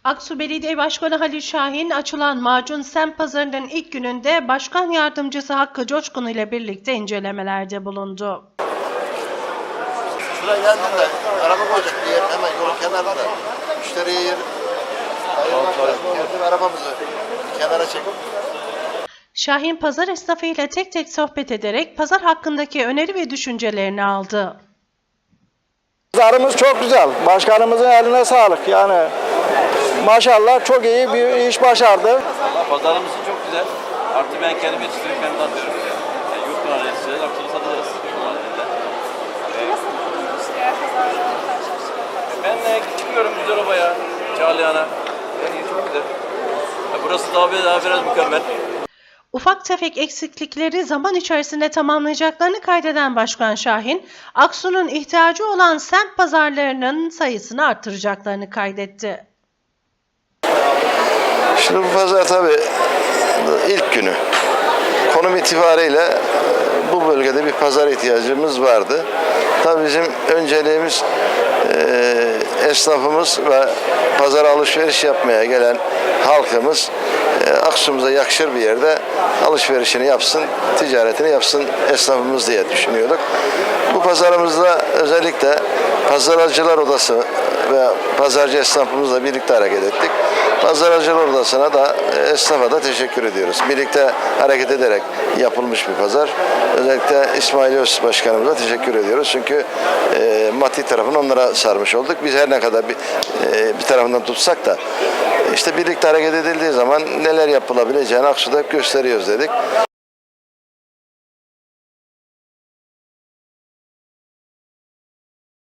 Aksu Belediye Başkanı Halil Şahin açılan macun semt pazarının ilk gününde Başkan Yardımcısı Hakkı Coşkun ile birlikte incelemelerde bulundu. Şuraya geldin de araba koyacak bir yer hemen yolun kenarında. Müşteriye yer ayırmak lazım. Kendi arabamızı kenara çekip. Şahin pazar esnafı ile tek tek sohbet ederek pazar hakkındaki öneri ve düşüncelerini aldı. Pazarımız çok güzel. Başkanımızın eline sağlık. Yani maşallah çok iyi bir iş başardı. Pazarımız çok güzel. Artı ben kendim yetiştiriyorum, kendim atıyorum. Yani yurt dışına yetiştireceğiz, akşam satılırız. Ben çıkıyorum güzel obaya, Çağlayan'a. Yani çok güzel. Burası daha biraz mükemmel. Ufak tefek eksiklikleri zaman içerisinde tamamlayacaklarını kaydeden Başkan Şahin, Aksu'nun ihtiyacı olan semt pazarlarının sayısını arttıracaklarını kaydetti. Şimdi bu pazar tabii ilk günü. Konum itibariyle bu bölgede bir pazar ihtiyacımız vardı. Tabii bizim önceliğimiz esnafımız ve pazara alışveriş yapmaya gelen halkımız Aksu'muza yakışır bir yerde alışverişini yapsın, ticaretini yapsın esnafımız diye düşünüyorduk. Bu pazarımızda özellikle Pazarcılar Odası ve pazarcı esnafımızla birlikte hareket ettik. Pazarcılar Odası'na da esnafa da teşekkür ediyoruz. Birlikte hareket ederek yapılmış bir pazar. Özellikle İsmail Öz Başkanımıza teşekkür ediyoruz. Çünkü maddi tarafını onlara sarmış olduk. Biz her ne kadar bir tarafından tutsak da işte birlikte hareket edildiği zaman neler yapılabileceğini Aksu'da gösteriyoruz dedik.